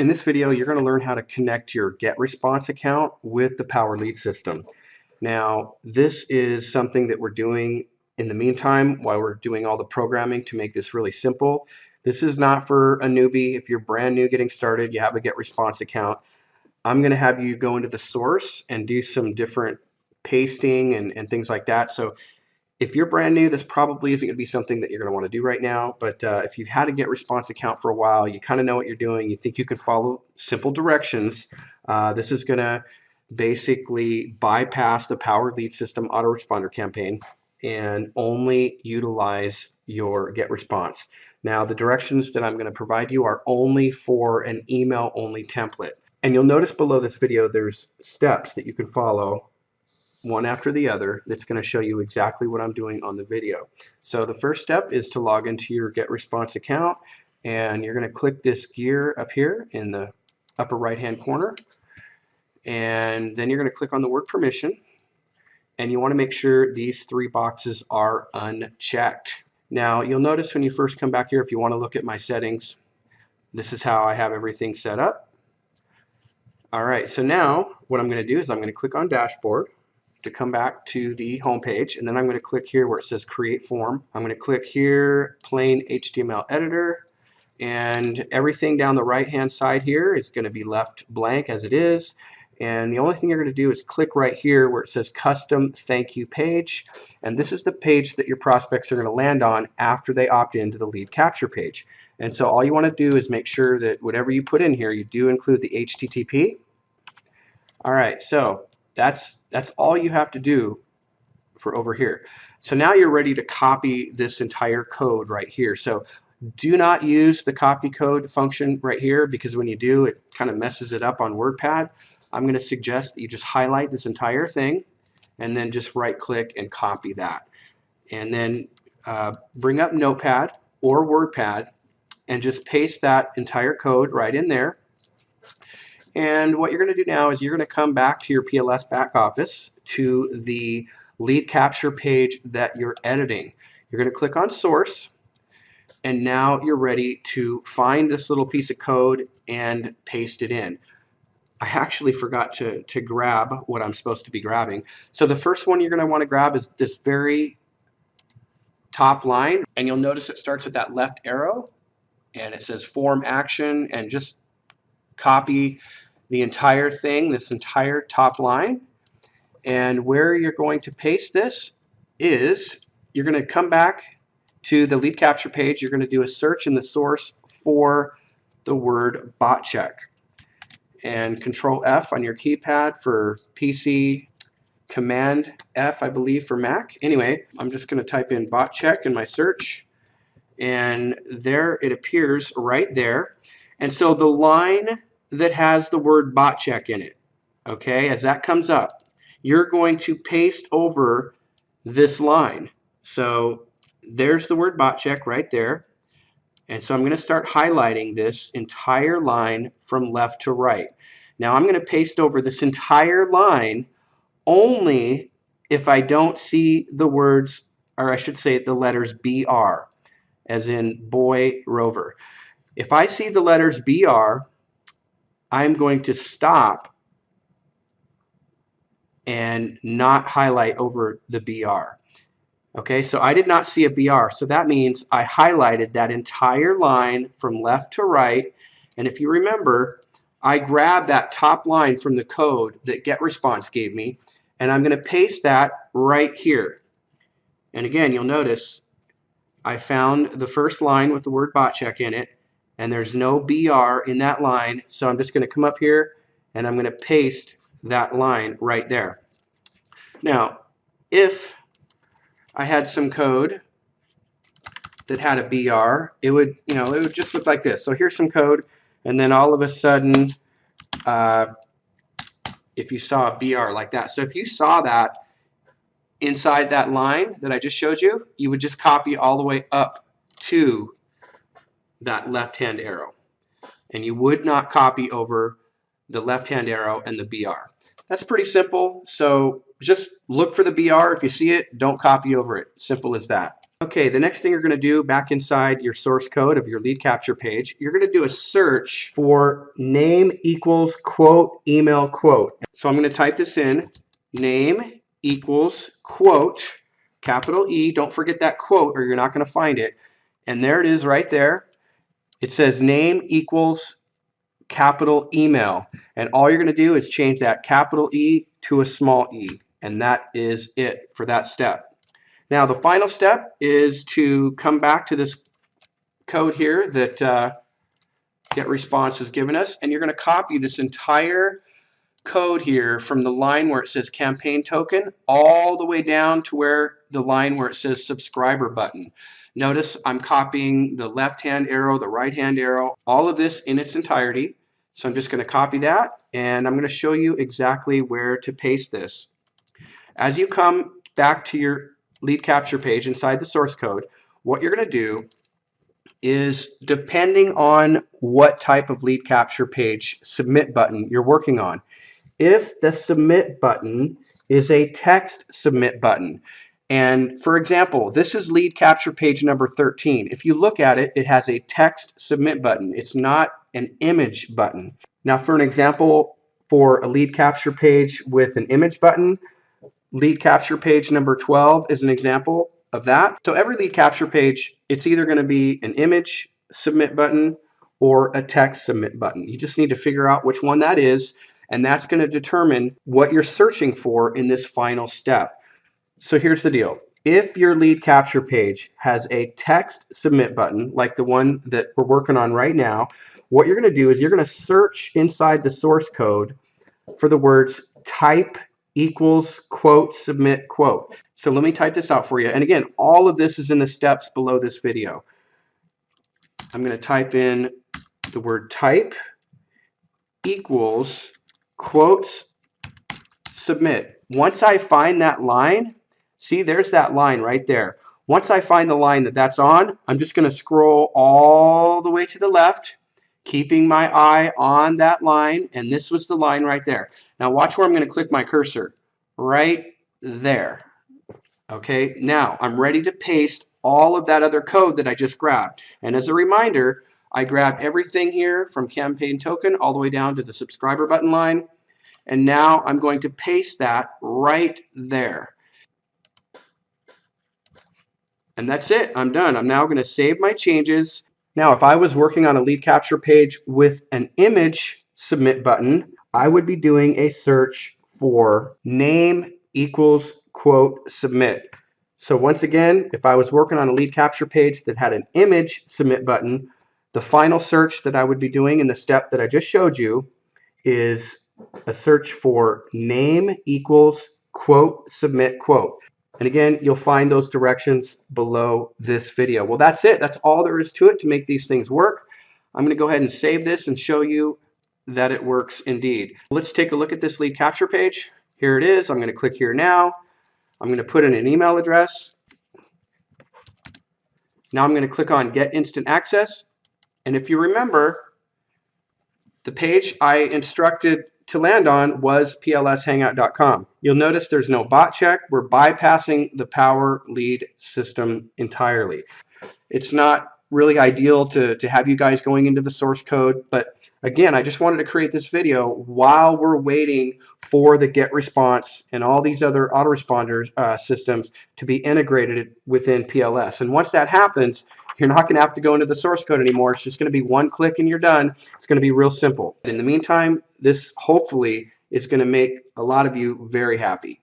In this video, you're going to learn how to connect your Getresponse account with the Power Lead system. Now, this is something that we're doing in the meantime while we're doing all the programming to make this really simple. This is not for a newbie. If you're brand new getting started, you have a Getresponse account, I'm going to have you go into the source and do some different pasting and things like that. So if you're brand new, this probably isn't going to be something that you're going to want to do right now. But if you've had a Getresponse account for a while, you kind of know what you're doing, you think you can follow simple directions, this is going to basically bypass the Power Lead System autoresponder campaign and only utilize your Getresponse. Now, the directions that I'm going to provide you are only for an email-only template. And you'll notice below this video, there's steps that you can follow one after the other that's going to show you exactly what I'm doing on the video. So the first step is to log into your Getresponse account, and you're going to click this gear up here in the upper right hand corner, and then you're going to click on the word permission, and you want to make sure these three boxes are unchecked. Now you'll notice when you first come back here, if you want to look at my settings, this is how I have everything set up. Alright, so now what I'm going to do is I'm going to click on dashboard to come back to the home page, and then I'm going to click here where it says create form. I'm going to click here plain HTML editor, and everything down the right hand side here is going to be left blank as it is, and the only thing you're going to do is click right here where it says custom thank you page, and this is the page that your prospects are going to land on after they opt into the lead capture page. And so all you want to do is make sure that whatever you put in here, you do include the HTTP. Alright, so that's all you have to do for over here. So now you're ready to copy this entire code right here. So do not use the copy code function right here, because when you do, it kind of messes it up on WordPad. I'm going to suggest that you just highlight this entire thing and then just right click and copy that. And then bring up Notepad or WordPad and just paste that entire code right in there. And what you're going to do now is you're going to come back to your PLS back office to the lead capture page that you're editing. You're going to click on source, and now you're ready to find this little piece of code and paste it in. I actually forgot to grab what I'm supposed to be grabbing. So the first one you're going to want to grab is this very top line, and you'll notice it starts with that left arrow and it says form action, and just copy the entire thing, this entire top line. And where you're going to paste this is you're going to come back to the lead capture page. You're going to do a search in the source for the word bot check, and Control F on your keypad for PC, Command F I believe for Mac. Anyway, I'm just going to type in bot check in my search, and there it appears right there. And so the line that has the word bot check in it, okay, as that comes up, you're going to paste over this line. So there's the word bot check right there. And so I'm going to start highlighting this entire line from left to right. Now I'm going to paste over this entire line only if I don't see the words, or I should say the letters BR, as in boy rover. If I see the letters BR, I'm going to stop and not highlight over the BR. Okay, so I did not see a BR, so that means I highlighted that entire line from left to right, and if you remember, I grabbed that top line from the code that Getresponse gave me, and I'm going to paste that right here. And again, you'll notice I found the first line with the word bot check in it, and there's no BR in that line, so I'm just going to come up here and I'm going to paste that line right there. Now, if I had some code that had a BR, it would just look like this. So here's some code, and then all of a sudden, if you saw a BR like that, so if you saw that inside that line that I just showed you, you would just copy all the way up to that left-hand arrow, and you would not copy over the left-hand arrow and the BR. That's pretty simple. So just look for the BR. If you see it, don't copy over it. Simple as that. Okay, the next thing you're going to do back inside your source code of your lead capture page, you're going to do a search for name equals quote email quote. So I'm going to type this in, name equals quote, capital E, don't forget that quote or you're not going to find it. And there it is right there. It says name equals capital email. And all you're going to do is change that capital E to a small e. And that is it for that step. Now the final step is to come back to this code here that Getresponse has given us, and you're going to copy this entire code here from the line where it says campaign token all the way down to where the line where it says subscriber button. Notice I'm copying the left-hand arrow, the right-hand arrow, all of this in its entirety. So I'm just going to copy that, and I'm going to show you exactly where to paste this. As you come back to your lead capture page inside the source code, what you're going to do is, depending on what type of lead capture page submit button you're working on, if the submit button is a text submit button, and for example, this is lead capture page number 13. If you look at it, it has a text submit button. It's not an image button. Now for an example, for a lead capture page with an image button, lead capture page number 12 is an example of that. So every lead capture page, it's either going to be an image submit button or a text submit button. You just need to figure out which one that is, and that's going to determine what you're searching for in this final step. So here's the deal. If your lead capture page has a text submit button, like the one that we're working on right now, what you're going to do is you're going to search inside the source code for the words type equals quote submit quote. So let me type this out for you. And again, all of this is in the steps below this video. I'm going to type in the word type equals quotes submit. Once I find that line, see, there's that line right there. Once I find the line that's on, I'm just going to scroll all the way to the left, keeping my eye on that line, and this was the line right there. Now watch where I'm going to click my cursor. Right there. Okay, now I'm ready to paste all of that other code that I just grabbed. And as a reminder, I grabbed everything here from campaign token all the way down to the subscriber button line. And now I'm going to paste that right there. And that's it. I'm done. I'm now going to save my changes. Now, if I was working on a lead capture page with an image submit button, I would be doing a search for name equals quote submit. So once again, if I was working on a lead capture page that had an image submit button, the final search that I would be doing in the step that I just showed you is a search for name equals quote submit quote. And again, you'll find those directions below this video. Well, that's it. That's all there is to it to make these things work. I'm going to go ahead and save this and show you that it works indeed. Let's take a look at this lead capture page. Here it is. I'm going to click here now. I'm going to put in an email address. Now I'm going to click on Get Instant Access. And if you remember, the page I instructed to land on was plshangout.com. You'll notice there's no bot check. We're bypassing the Power Lead system entirely. It's not really ideal to have you guys going into the source code, but again, I just wanted to create this video while we're waiting for the Getresponse and all these other autoresponder systems to be integrated within PLS. And once that happens, you're not going to have to go into the source code anymore. It's just going to be one click and you're done. It's going to be real simple. In the meantime, this hopefully is going to make a lot of you very happy.